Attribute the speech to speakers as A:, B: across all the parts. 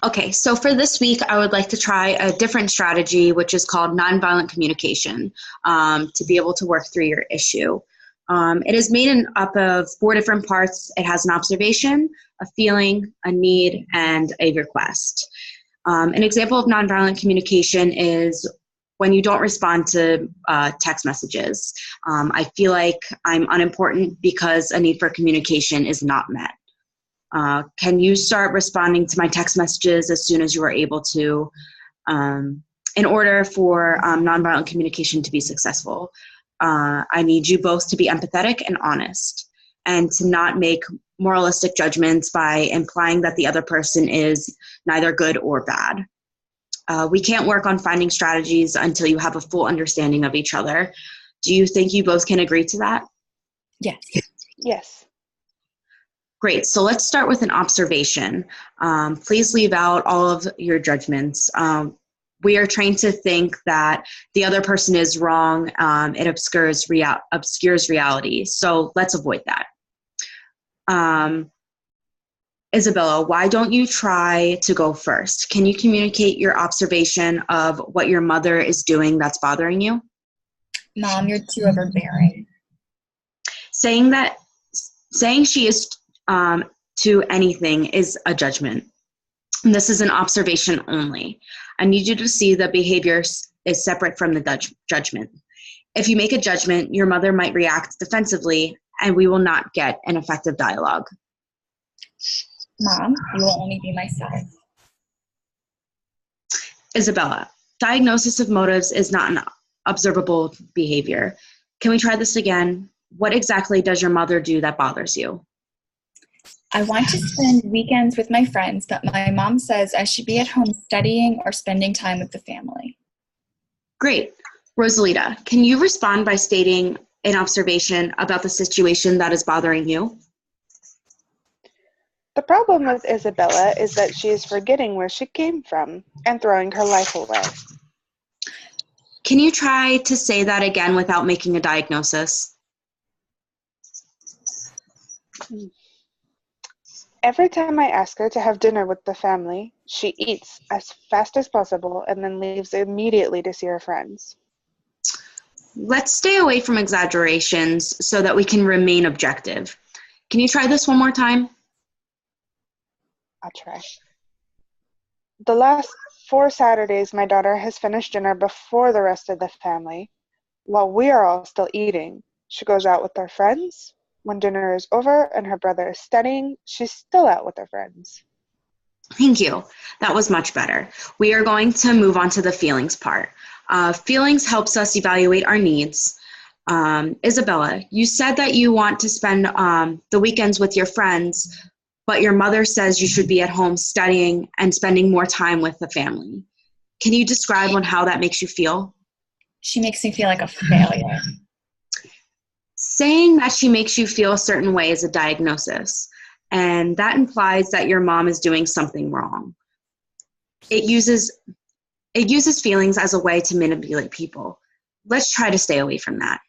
A: Okay, so for this week, I would like to try a different strategy, which is called nonviolent communication, to be able to work through your issue. It is up of four different parts. It has an observation, a feeling, a need, and a request. An example of nonviolent communication is when you don't respond to text messages. I feel like I'm unimportant because a need for communication is not met. Can you start responding to my text messages as soon as you are able to, in order for nonviolent communication to be successful? I need you both to be empathetic and honest, and to not make moralistic judgments by implying that the other person is neither good or bad. We can't work on finding strategies until you have a full understanding of each other. Do you think you both can agree to that?
B: Yes.
C: Yes.
A: Great. So let's start with an observation. Please leave out all of your judgments. We are trained to think that the other person is wrong. It obscures reality. So let's avoid that. Isabella, why don't you try to go first? Can you communicate your observation of what your mother is doing that's bothering you?
B: Mom, you're too overbearing.
A: Saying she is to anything is a judgment. And this is an observation only. I need you to see the behavior is separate from the judgment. If you make a judgment, your mother might react defensively, and we will not get an effective dialogue.
B: Mom, you will only be my son.
A: Isabella, diagnosis of motives is not an observable behavior. Can we try this again? What exactly does your mother do that bothers you?
B: I want to spend weekends with my friends, but my mom says I should be at home studying or spending time with the family.
A: Great. Rosalita, can you respond by stating an observation about the situation that is bothering you?
C: The problem with Isabella is that she is forgetting where she came from and throwing her life away.
A: Can you try to say that again without making a diagnosis?
C: Every time I ask her to have dinner with the family, she eats as fast as possible and then leaves immediately to see her friends.
A: Let's stay away from exaggerations so that we can remain objective. Can you try this one more time?
C: I'll try. The last 4 Saturdays, my daughter has finished dinner before the rest of the family. While we are all still eating, she goes out with her friends. When dinner is over and her brother is studying, she's still out with her friends.
A: Thank you. That was much better. We are going to move on to the feelings part. Feelings helps us evaluate our needs. Isabella, you said that you want to spend the weekends with your friends, but your mother says you should be at home studying and spending more time with the family. Can you describe on how that makes you feel?
B: She makes me feel like a failure.
A: Saying that she makes you feel a certain way is a diagnosis, and that implies that your mom is doing something wrong. It uses feelings as a way to manipulate people. Let's try to stay away from that.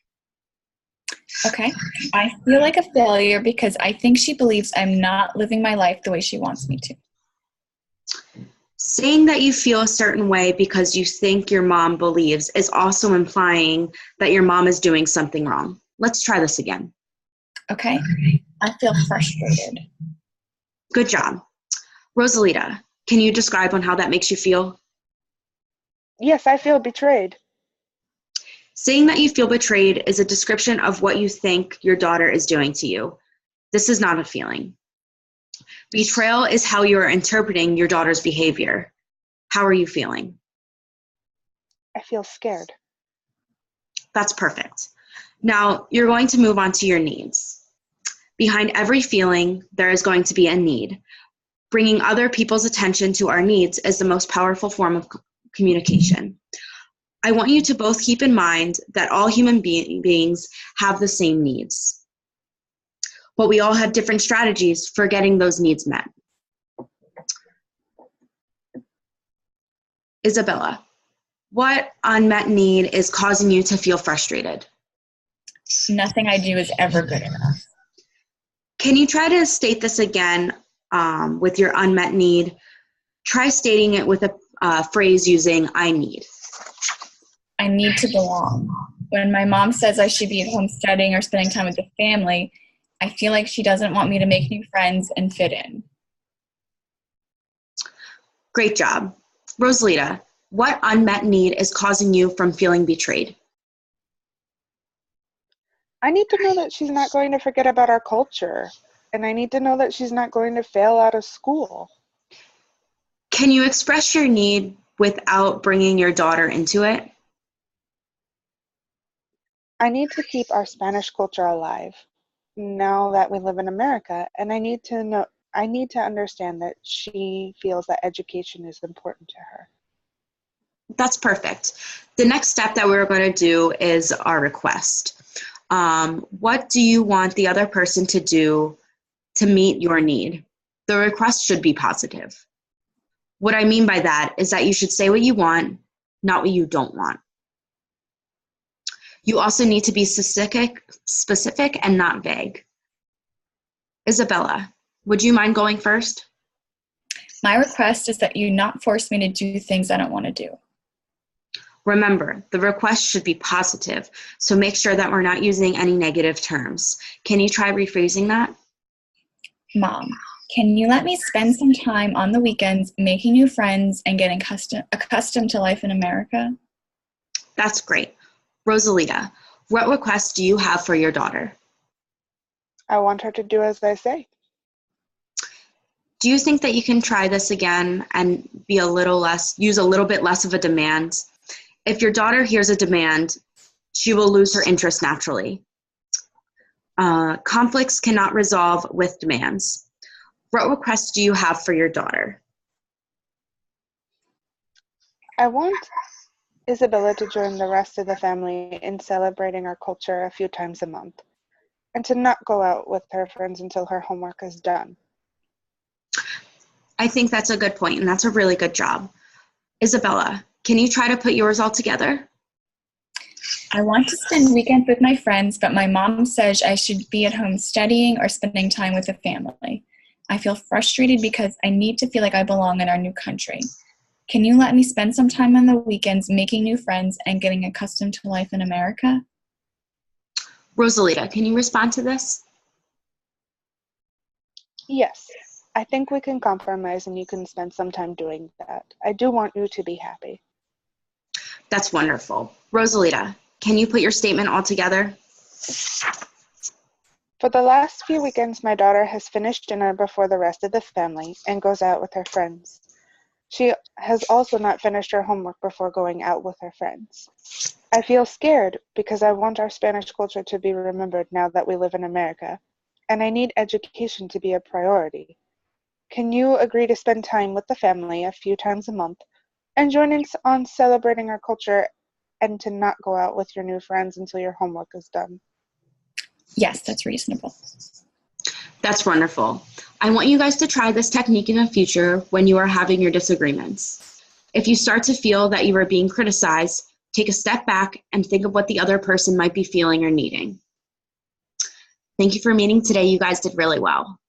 B: Okay. I feel like a failure because I think she believes I'm not living my life the way she wants me to.
A: Saying that you feel a certain way because you think your mom believes is also implying that your mom is doing something wrong. Let's try this again.
B: Okay. I feel frustrated.
A: Good job. Rosalita, can you describe on how that makes you feel?
C: Yes, I feel betrayed.
A: Saying that you feel betrayed is a description of what you think your daughter is doing to you. This is not a feeling. Betrayal is how you are interpreting your daughter's behavior. How are you feeling?
C: I feel scared.
A: That's perfect. Now, you're going to move on to your needs. Behind every feeling, there is going to be a need. Bringing other people's attention to our needs is the most powerful form of communication. I want you to both keep in mind that all human beings have the same needs, but we all have different strategies for getting those needs met. Isabella, what unmet need is causing you to feel frustrated?
B: Nothing I do is ever good enough.
A: Can you try to state this again with your unmet need? Try stating it with a phrase using I need.
B: I need to belong. When my mom says I should be at home studying or spending time with the family, I feel like she doesn't want me to make new friends and fit in.
A: Great job. Rosalita, what unmet need is causing you from feeling betrayed?
C: I need to know that she's not going to forget about our culture, and I need to know that she's not going to fail out of school.
A: Can you express your need without bringing your daughter into it?
C: I need to keep our Spanish culture alive now that we live in America, and I need to understand that she feels that education is important to her.
A: That's perfect. The next step that we're going to do is our request. What do you want the other person to do to meet your need? The request should be positive. What I mean by that is that you should say what you want, not what you don't want. You also need to be specific and not vague. Isabella, would you mind going first?
B: My request is that you not force me to do things I don't want to do.
A: Remember, the request should be positive, so make sure that we're not using any negative terms. Can you try rephrasing that?
B: Mom, can you let me spend some time on the weekends making new friends and getting accustomed to life in America?
A: That's great. Rosalita, what requests do you have for your daughter?
C: I want her to do as I say.
A: Do you think that you can try this again and use a little bit less of a demand? If your daughter hears a demand, she will lose her interest naturally. Conflicts cannot resolve with demands. What requests do you have for your daughter?
C: I want Isabella to join the rest of the family in celebrating our culture a few times a month, and to not go out with her friends until her homework is done.
A: I think that's a good point, and that's a really good job. Isabella, can you try to put yours all together?
B: I want to spend weekends with my friends, but my mom says I should be at home studying or spending time with the family. I feel frustrated because I need to feel like I belong in our new country. Can you let me spend some time on the weekends making new friends and getting accustomed to life in America?
A: Rosalita, can you respond to this?
C: Yes, I think we can compromise and you can spend some time doing that. I do want you to be happy.
A: That's wonderful. Rosalita, can you put your statement all together?
C: For the last few weekends, my daughter has finished dinner before the rest of the family and goes out with her friends. She has also not finished her homework before going out with her friends. I feel scared because I want our Spanish culture to be remembered now that we live in America, and I need education to be a priority. Can you agree to spend time with the family a few times a month and join in on celebrating our culture and to not go out with your new friends until your homework is done?
B: Yes, that's reasonable.
A: That's wonderful. I want you guys to try this technique in the future when you are having your disagreements. If you start to feel that you are being criticized, take a step back and think of what the other person might be feeling or needing. Thank you for meeting today. You guys did really well.